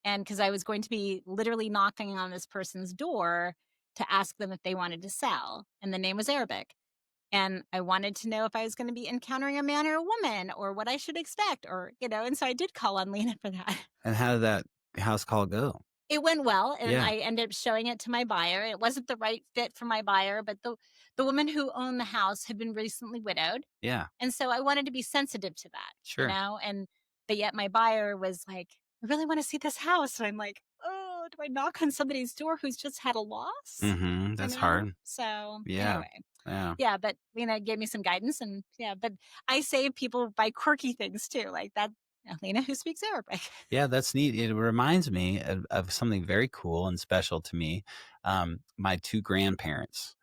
And because I was going to be literally knocking on this person's door to ask them if they wanted to sell. And the name was Arabic. And I wanted to know if I was going to be encountering a man or a woman or what I should expect and so I did call on Lena for that. And how did that house call go? It went well, and Yeah. I ended up showing it to my buyer. It wasn't the right fit for my buyer, but the woman who owned the house had been recently widowed. Yeah. And so I wanted to be sensitive to that, Sure. but yet my buyer was like, I really want to see this house. And I'm like, oh, do I knock on somebody's door who's just had a loss? Mm-hmm. That's hard. So Yeah. anyway. Yeah. Yeah, but Lena gave me some guidance but I save people by quirky things too, like that Lena who speaks Arabic. Yeah, that's neat. It reminds me of something very cool and special to me. My two grandparents.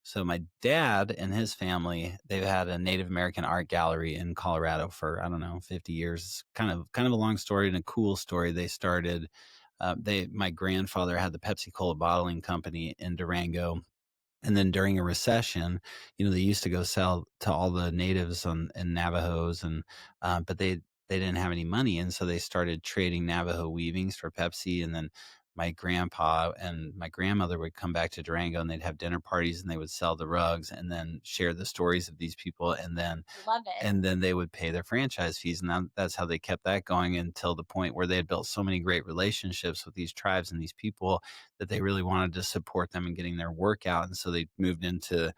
So my dad and his family, they've had a Native American art gallery in Colorado for, I don't know, 50 years. It's kind of a long story and a cool story. They started, my grandfather had the Pepsi Cola bottling company in Durango. And then during a recession, they used to go sell to all the natives and Navajos, but they didn't have any money, and so they started trading Navajo weavings for Pepsi. And then my grandpa and my grandmother would come back to Durango, and they'd have dinner parties, and they would sell the rugs, and then share the stories of these people, and then Love it. and then they would pay their franchise fees, and that's how they kept that going until the point where they had built so many great relationships with these tribes and these people that they really wanted to support them in getting their work out. And so they moved into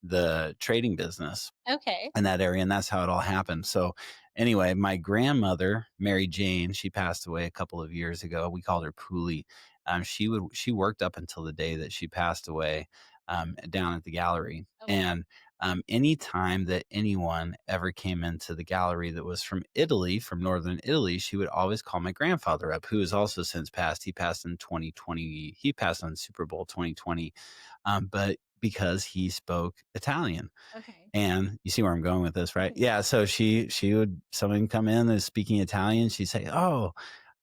the trading business Okay. in that area, and that's how it all happened. So anyway, my grandmother, Mary Jane, she passed away a couple of years ago. We called her Pooley. She worked up until the day that she passed away, down at the gallery. Oh, wow. And any time that anyone ever came into the gallery that was from Italy, from northern Italy, she would always call my grandfather up, who has also since passed. He passed in 2020. He passed on Super Bowl 2020, but because he spoke Italian. Okay. And you see where I'm going with this, right? Yeah. So someone come in that's speaking Italian. She'd say, "Oh,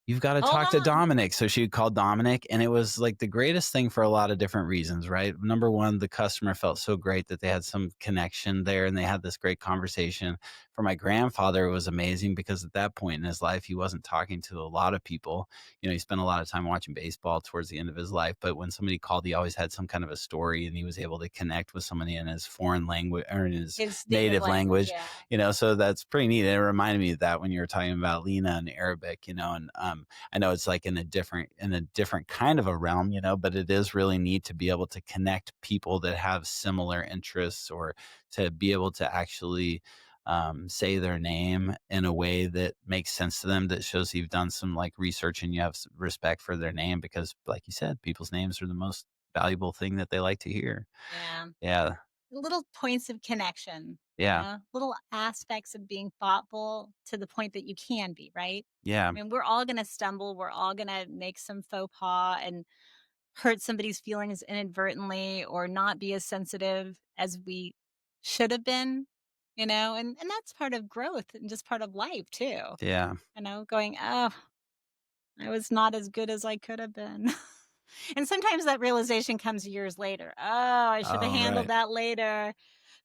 you've got to Hold talk to on. Dominic." So she would call Dominic, and it was like the greatest thing for a lot of different reasons, right? Number one, the customer felt so great that they had some connection there and they had this great conversation. For my grandfather, it was amazing because at that point in his life, he wasn't talking to a lot of people. He spent a lot of time watching baseball towards the end of his life. But when somebody called, he always had some kind of a story, and he was able to connect with somebody in his foreign language or in his native language. Yeah. So that's pretty neat. And it reminded me of that when you were talking about Lena and Arabic, and I know it's like in a different kind of a realm, but it is really neat to be able to connect people that have similar interests, or to be able to actually say their name in a way that makes sense to them, that shows you've done some like research and you have respect for their name, because like you said, people's names are the most valuable thing that they like to hear. Yeah. Yeah. little points of connection, Yeah. little aspects of being thoughtful to the point that you can be, right? Yeah. I mean, we're all going to stumble. We're all going to make some faux pas and hurt somebody's feelings inadvertently or not be as sensitive as we should have been, and that's part of growth and just part of life too, Yeah. going, oh, I was not as good as I could have been. And sometimes that realization comes years later. Oh, I should have Oh, handled right. that later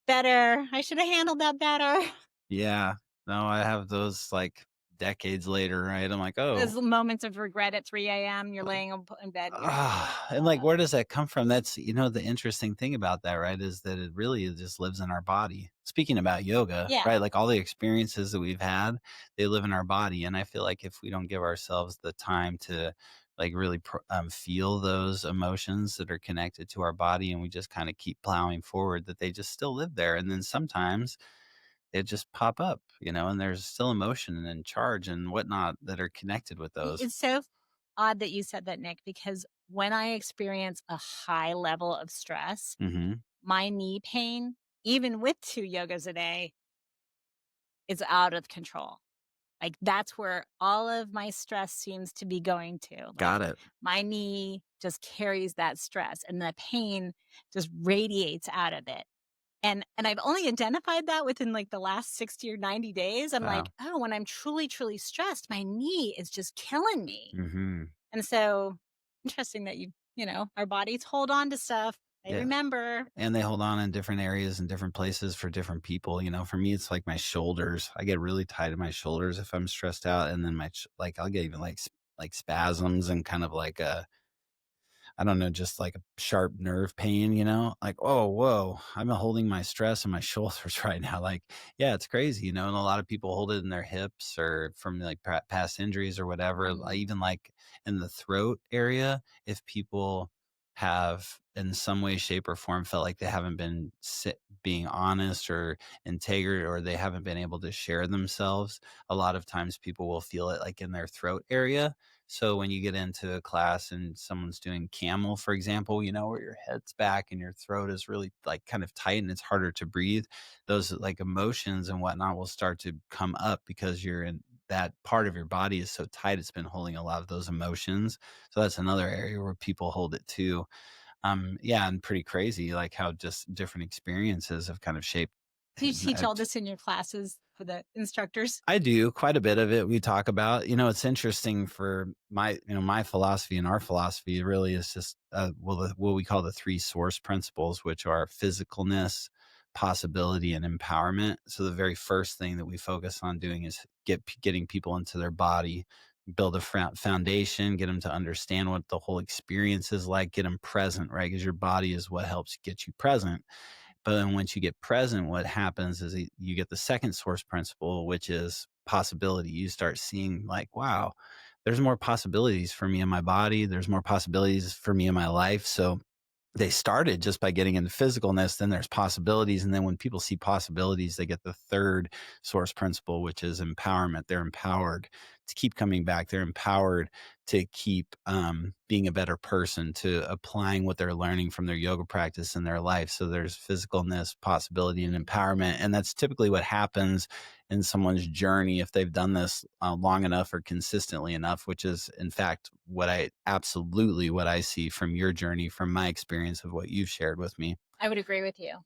better. I should have handled that better. Yeah. No, I have those like decades later, right? I'm like, Those oh, moments of regret at 3 a.m. You're laying in bed and you're like, and like, where oh, does that come from? That's, the interesting thing about that, right, is that it really just lives in our body. Speaking about yoga, yeah. right, like all the experiences that we've had, they live in our body. And I feel like if we don't give ourselves the time to like really feel those emotions that are connected to our body, and we just kind of keep plowing forward, that they just still live there. And then sometimes they just pop up, and there's still emotion and charge and whatnot that are connected with those. It's so odd that you said that, Nick, because when I experience a high level of stress, Hmm. my knee pain, even with 2 yogas a day, is out of control. Like that's where all of my stress seems to be going to. Like Got it. my knee just carries that stress and the pain just radiates out of it. And I've only identified that within like the last 60 or 90 days. I'm like, Wow. oh, when I'm truly, truly stressed, my knee is just killing me. Hmm. And so interesting that our bodies hold on to stuff. They Yeah. remember. And they hold on in different areas and different places for different people. For me, it's like my shoulders. I get really tight in my shoulders if I'm stressed out. And then like, I'll get even like, like spasms and kind of like I don't know, just like a sharp nerve pain, like, oh, whoa, I'm holding my stress in my shoulders right now. Like, yeah, it's crazy, and a lot of people hold it in their hips or from like past injuries or whatever. Even like in the throat area, if people have in some way, shape, or form felt like they haven't been being honest or integrated, or they haven't been able to share themselves, a lot of times people will feel it like in their throat area. So when you get into a class and someone's doing camel, for example, where your head's back and your throat is really like kind of tight and it's harder to breathe, those like emotions and whatnot will start to come up because you're in that part of your body is so tight. It's been holding a lot of those emotions. So that's another area where people hold it too. Yeah, and pretty crazy, like how just different experiences have kind of shaped. Do you teach all this in your classes for the instructors? I do quite a bit of it. We talk about, it's interesting for my philosophy and our philosophy really is just, what we call the three source principles, which are physicalness, possibility, and empowerment. So the very first thing that we focus on doing is getting people into their body, build a foundation, get them to understand what the whole experience is like, get them present, right? Because your body is what helps get you present. But then once you get present, what happens is you get the second source principle, which is possibility. You start seeing like, wow, there's more possibilities for me in my body. There's more possibilities for me in my life. So they started just by getting into physicalness. Then there's possibilities. And then when people see possibilities, they get the third source principle, which is empowerment. They're empowered to keep coming back. They're empowered to keep being a better person, to applying what they're learning from their yoga practice in their life. So there's physicalness, possibility, and empowerment. And that's typically what happens in someone's journey if they've done this long enough or consistently enough, which is in fact what I see from your journey, from my experience of what you've shared with me. I would agree with you.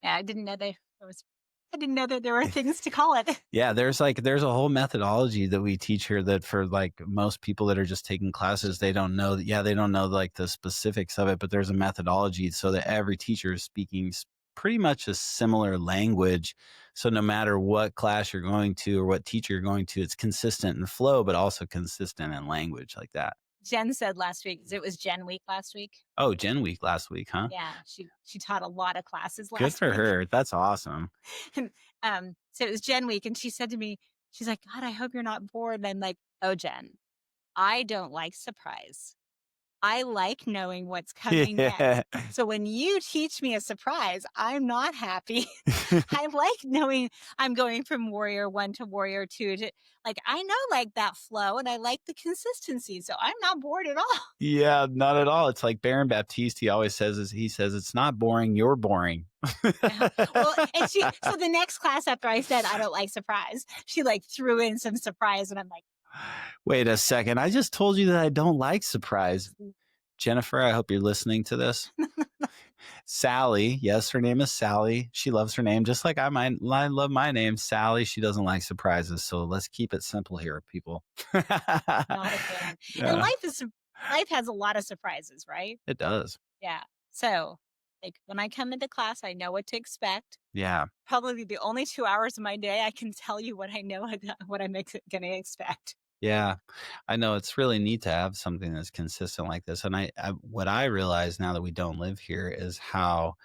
Yeah, I didn't know that there were things to call it. Yeah, there's a whole methodology that we teach here that for like most people that are just taking classes, they don't know that, yeah, they don't know like the specifics of it, but there's a methodology so that every teacher is speaking pretty much a similar language. So no matter what class you're going to or what teacher you're going to, it's consistent in flow, but also consistent in language like that. Jen said last week, 'cause it was Gen Week last week. Oh, Gen Week last week, huh? Yeah, she taught a lot of classes Good last for week. her. That's awesome. And so it was Gen Week, and she said to me, she's like, God, I hope you're not bored. And I'm like, oh, Jen, I don't like surprise. I like knowing what's coming Yeah. next. So when you teach me a surprise, I'm not happy. I like knowing I'm going from warrior 1 to warrior 2 to like I know like that flow and I like the consistency. So I'm not bored at all. Yeah, not at all. It's like Baron Baptiste, he always says is he says it's not boring, you're boring. Yeah. Well, and so the next class after I said I don't like surprise, she like threw in some surprise and I'm like, Wait a second. I just told you that I don't like surprise. Jennifer, I hope you're listening to this. Sally, yes, her name is Sally. She loves her name just like I love my name, Sally. She doesn't like surprises. So let's keep it simple here, people. not a fan. And Yeah, life has a lot of surprises, right? it does. Yeah. So like when I come into class, I know what to expect. Yeah. Probably the only 2 hours of my day I can tell you what I know what I'm going to expect. Yeah, I know it's really neat to have something that's consistent like this. And what I realize now that we don't live here is how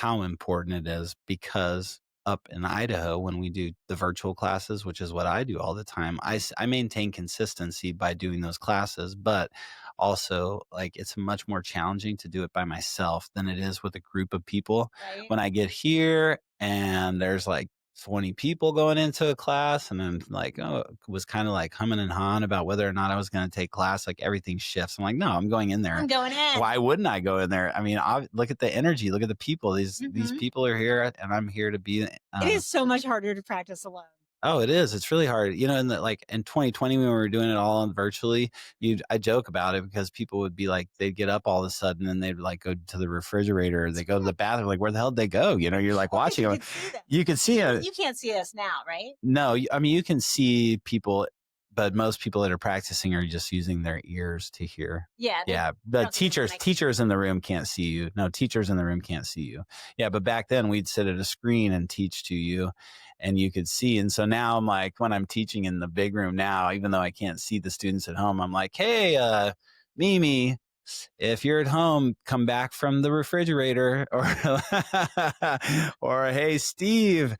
important it is because up in Idaho, when we do the virtual classes, which is what I do all the time, I maintain consistency by doing those classes, but also like it's much more challenging to do it by myself than it is with a group of people. Right. When I get here and there's like 20 people going into a class and then like was kind of like humming and hawing about whether or not I was going to take class, like everything shifts. I'm like, no, I'm going in there. I'm going in. Why wouldn't I go in there? I mean, look at the energy, look at the people. These people are here and I'm here to be It is so much harder to practice alone. Oh, it is. It's really hard. You know, in 2020 when we were doing it all on virtually, I joke about it because people would be like, they'd get up all of a sudden and they'd like go to the refrigerator, they go to the bathroom, like where the hell did they go? You know, you're like watching them. You can see it. You can't see us now, right? No, I mean you can see people, but most people that are practicing are just using their ears to hear. Yeah. Yeah. The teachers in the room can't see you. No, teachers in the room can't see you. Yeah. But back then we'd sit at a screen and teach to you and you could see. And so now I'm like, when I'm teaching in the big room now, even though I can't see the students at home, I'm like, hey, Mimi, if you're at home, come back from the refrigerator or hey, Steve,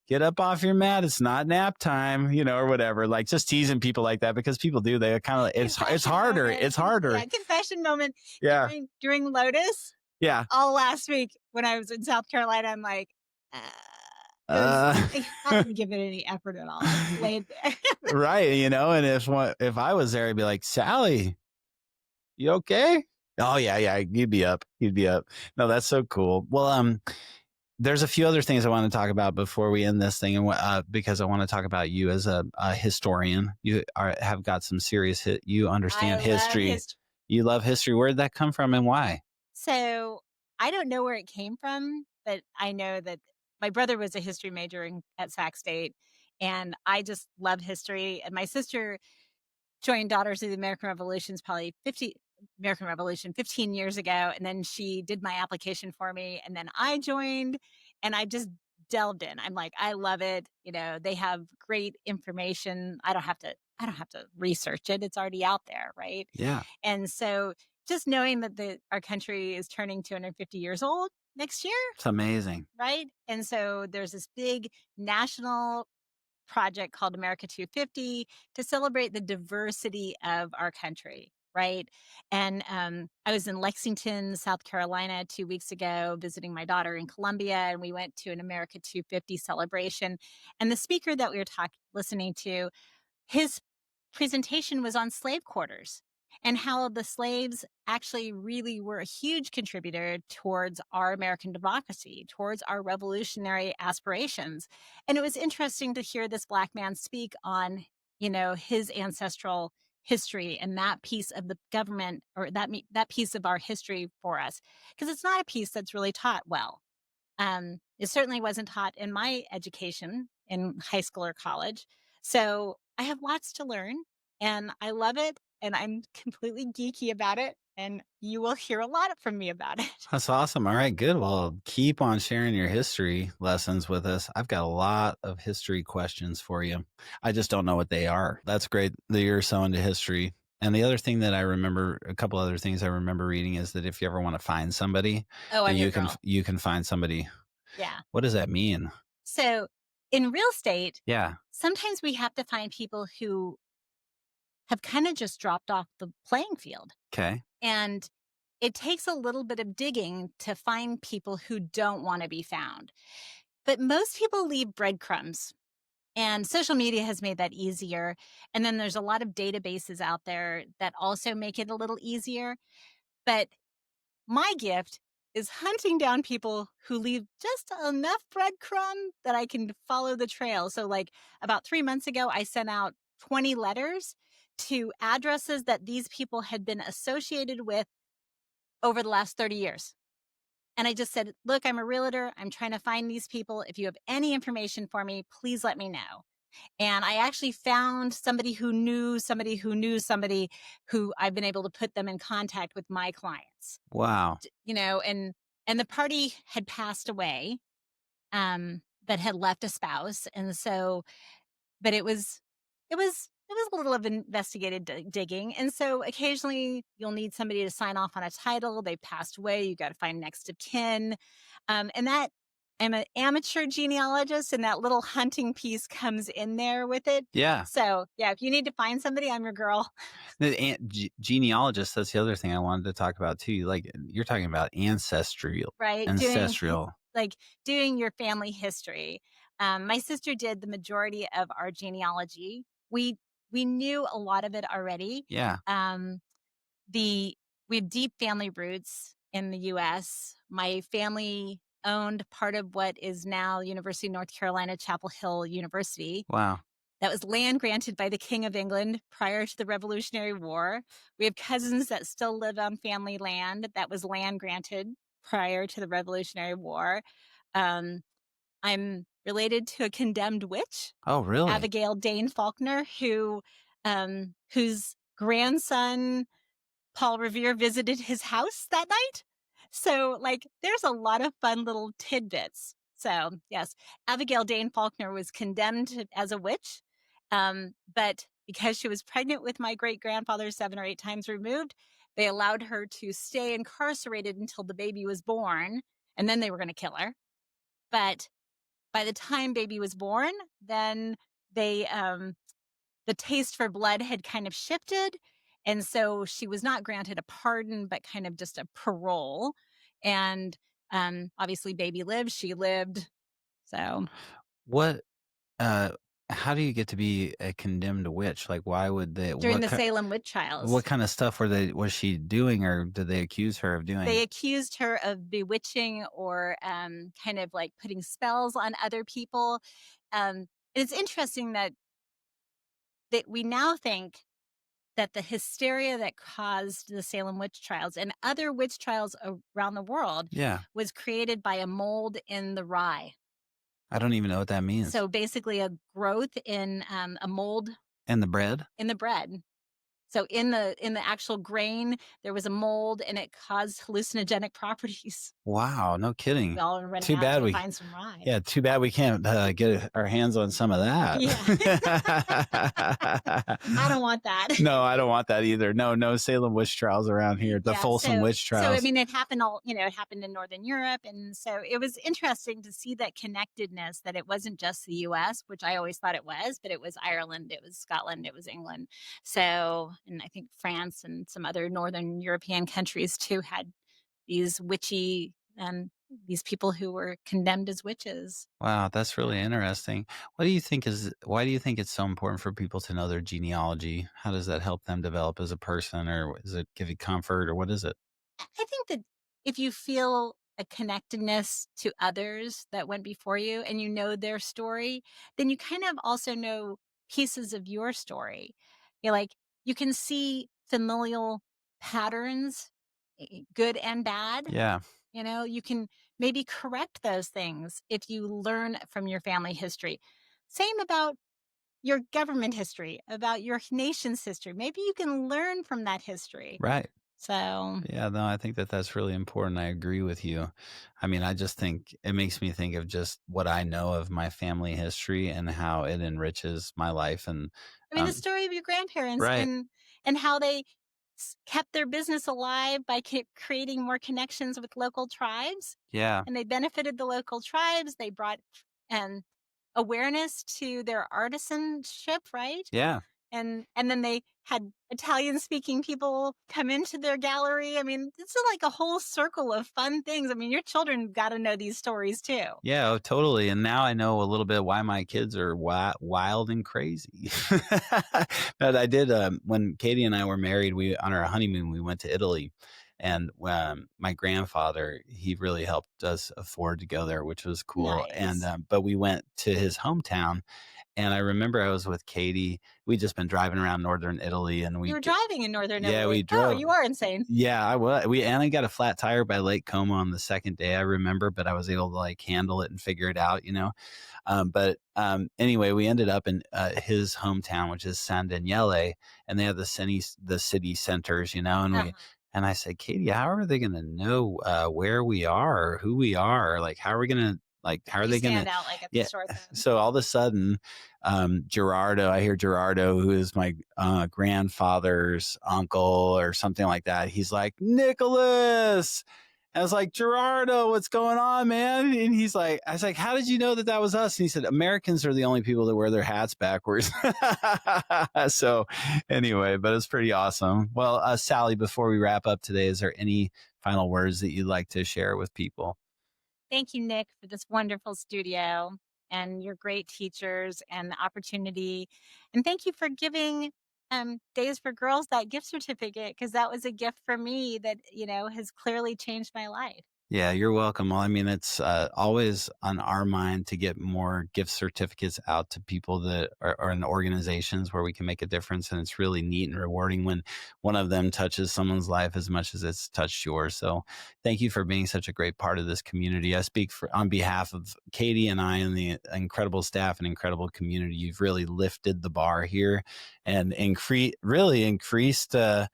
get up off your mat. It's not nap time, you know, or whatever. Like just teasing people like that because people do. They kind of, it's harder. Moment. It's harder. Yeah, confession moment. Yeah. During Lotus. Yeah. All last week when I was in South Carolina, I'm like, I didn't give it any effort at all. I just laid there. Right. You know, and if I was there, I'd be like, Sally, you okay? Oh yeah. Yeah. You'd be up. No, that's so cool. Well, there's a few other things I want to talk about before we end this thing, and because I want to talk about you as a historian. You have got some serious you understand history. You love history. Where did that come from, and why? So I don't know where it came from, but I know that my brother was a history major at Sac State, and I just loved history. And my sister joined Daughters of the American Revolution probably 15 years ago. And then she did my application for me. And then I joined and I just delved in. I'm like, I love it. You know, they have great information. I don't have to research it. It's already out there. Right. Yeah. And so just knowing that our country is turning 250 years old next year. It's amazing. Right. And so there's this big national project called America 250 to celebrate the diversity of our country. Right. And I was in Lexington, South Carolina 2 weeks ago, visiting my daughter in Columbia, and we went to an America 250 celebration. And the speaker that we were listening to, his presentation was on slave quarters and how the slaves actually really were a huge contributor towards our American democracy, towards our revolutionary aspirations. And it was interesting to hear this Black man speak on, you know, his ancestral history and that piece of the government, or that piece of our history for us, because it's not a piece that's really taught well. It certainly wasn't taught in my education in high school or college. So I have lots to learn and I love it. And I'm completely geeky about it. And you will hear a lot from me about it. That's awesome. All right, good. Well, keep on sharing your history lessons with us. I've got a lot of history questions for you. I just don't know what they are. That's great that you're so into history. And the other thing that I remember, a couple other things I remember reading is that if you ever want to find somebody, you can find somebody. Yeah. What does that mean? So in real estate, yeah, sometimes we have to find people who have kind of just dropped off the playing field. Okay. And it takes a little bit of digging to find people who don't want to be found. But most people leave breadcrumbs. And social media has made that easier. And then there's a lot of databases out there that also make it a little easier. But my gift is hunting down people who leave just enough breadcrumb that I can follow the trail. So, like about 3 months ago, I sent out 20 letters to addresses that these people had been associated with over the last 30 years. And I just said, look, I'm a realtor. I'm trying to find these people. If you have any information for me, please let me know. And I actually found somebody who knew somebody who knew somebody who I've been able to put them in contact with my clients. Wow. And the party had passed away, that had left a spouse. And so, but it was a little of investigated digging. And so occasionally you'll need somebody to sign off on a title. They passed away. You got to find next of kin. And that I'm an amateur genealogist, and that little hunting piece comes in there with it. Yeah. So yeah, if you need to find somebody, I'm your girl. The genealogist, that's the other thing I wanted to talk about too. Like you're talking about Right. ancestral. Doing your family history. My sister did the majority of our genealogy. We knew a lot of it already. Yeah. We have deep family roots in the U.S. My family owned part of what is now University of North Carolina, Chapel Hill University. Wow. That was land granted by the King of England prior to the Revolutionary War. We have cousins that still live on family land that was land granted prior to the Revolutionary War. I'm related to a condemned witch, Oh, really? Abigail Dane Faulkner, whose grandson Paul Revere visited his house that night. So, there's a lot of fun little tidbits. So, yes, Abigail Dane Faulkner was condemned as a witch, but because she was pregnant with my great grandfather 7 or 8 times removed, they allowed her to stay incarcerated until the baby was born, and then they were going to kill her. But by the time baby was born, then they the taste for blood had kind of shifted. And so she was not granted a pardon, but kind of just a parole. And obviously, baby lived, she lived. So, What, how do you get to be a condemned witch? Like, why would they, during the Salem witch trials, what kind of stuff was she doing, or did they accuse her of doing? they accused her of bewitching or kind of like putting spells on other people. It's interesting that we now think that the hysteria that caused the Salem witch trials and other witch trials around the world Yeah. was created by a mold in the rye. I don't even know what that means. So basically a growth in a mold And the bread? in the bread. So in the actual grain, there was a mold, and it caused hallucinogenic properties. Wow, no kidding. We all ran Too out bad to we find some rye. Yeah, too bad we can't get our hands on some of that. Yeah. I don't want that. No, I don't want that either. No Salem witch trials around here. The Folsom witch trials. So I mean, it happened it happened in Northern Europe, and so it was interesting to see that connectedness. That it wasn't just the U.S., which I always thought it was, but it was Ireland, it was Scotland, it was England. So, and I think France and some other Northern European countries too had these witchy these people who were condemned as witches. Wow, that's really interesting. Why do you think it's so important for people to know their genealogy? How does that help them develop as a person, or does it give you comfort, or what is it? I think that if you feel a connectedness to others that went before you and you know their story, then you kind of also know pieces of your story. You can see familial patterns, good and bad. Yeah. You can maybe correct those things if you learn from your family history. Same about your government history, about your nation's history. Maybe you can learn from that history. Right. So, yeah, no, I think that's really important. I agree with you. I mean, I just think it makes me think of just what I know of my family history and how it enriches my life. And I mean, the story of your grandparents, right. and how they kept their business alive by creating more connections with local tribes. Yeah. And they benefited the local tribes. They brought awareness to their artisanship, right? Yeah. and then they had Italian speaking people come into their gallery. I mean, it's like a whole circle of fun things. I mean, your children got to know these stories too. Yeah, oh, totally. And now I know a little bit why my kids are wild and crazy. But I did when Katie and I were married. We on our honeymoon we went to Italy, and my grandfather he really helped us afford to go there, which was cool. And Nice. but we went to his hometown, and I remember I was with Katie. We'd just been driving around northern Italy, and You were driving in northern yeah, we Italy. Oh, drove. you are insane. Yeah, I was. I got a flat tire by Lake Como on the second day, I remember, but I was able to like handle it and figure it out, you know. But anyway, we ended up in his hometown, which is San Daniele, and they have the city centers, you know. And Uh-huh. and I said, Katie, how are they going to know where we are or who we are? Like, how are we going to how are You they going stand to? out like a Yeah. sore thumb. So all of a sudden, I hear Gerardo, who is my grandfather's uncle or something like that. He's like, Nicholas. I was like, Gerardo, what's going on, man? And he's like, I was like, how did you know that was us? And he said, Americans are the only people that wear their hats backwards. So anyway, but it's pretty awesome. Well, Sally, before we wrap up today, is there any final words that you'd like to share with people? Thank you, Nick, for this wonderful studio and your great teachers and the opportunity. And thank you for giving Days for Girls that gift certificate, because that was a gift for me that, has clearly changed my life. Yeah, you're welcome. Well, I mean, it's always on our mind to get more gift certificates out to people that are in organizations where we can make a difference. And it's really neat and rewarding when one of them touches someone's life as much as it's touched yours. So thank you for being such a great part of this community. I speak on behalf of Katie and I and the incredible staff and incredible community. You've really lifted the bar here and increased the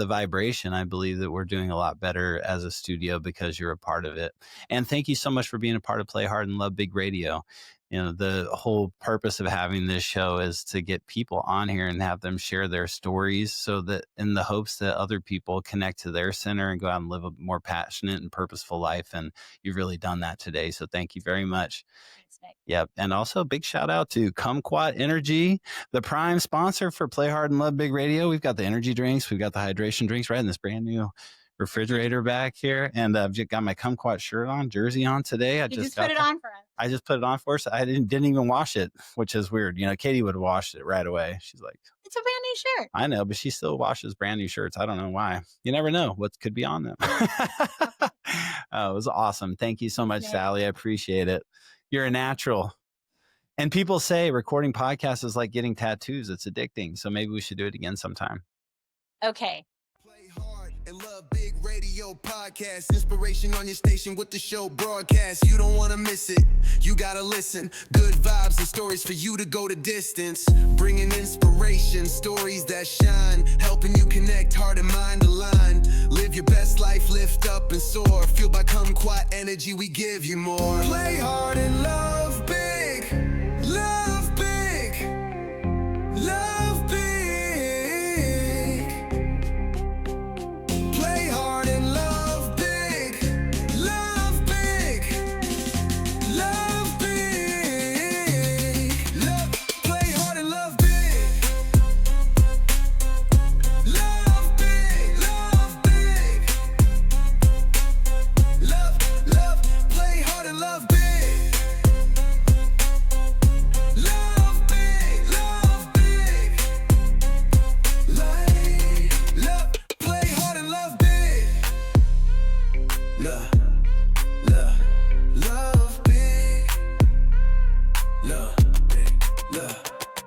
vibration. I believe that we're doing a lot better as a studio because you're a part of it. And thank you so much for being a part of Play Hard and Love Big Radio. You know, the whole purpose of having this show is to get people on here and have them share their stories, so that in the hopes that other people connect to their center and go out and live a more passionate and purposeful life. And you've really done that today. So thank you very much. Thanks, Nick. Yep. And also a big shout out to Kumquat Energy, the prime sponsor for Play Hard and Love Big Radio. We've got the energy drinks. We've got the hydration drinks right in this brand new refrigerator back here. And I've just got my Kumquat shirt on, jersey on today. You just put it on for us. I just put it on for us. I didn't even wash it, which is weird. You know, Katie would have washed it right away. She's like, It's a brand new shirt. I know, but she still washes brand new shirts. I don't know why. You never know what could be on them. Oh, it was awesome. Thank you so much, Nick. Sally. I appreciate it. You're a natural. And people say recording podcasts is like getting tattoos. It's addicting. So maybe we should do it again sometime. Okay. Play hard and love big radio podcast. Inspiration on your station with the show broadcast. You don't want to miss it. You got to listen. Good vibes and stories for you to go the distance. Bringing inspiration, stories that shine. Helping you connect heart and mind aligned. Live your best life, lift up and soar. Fueled by Kumquat energy, we give you more. Play hard and love big.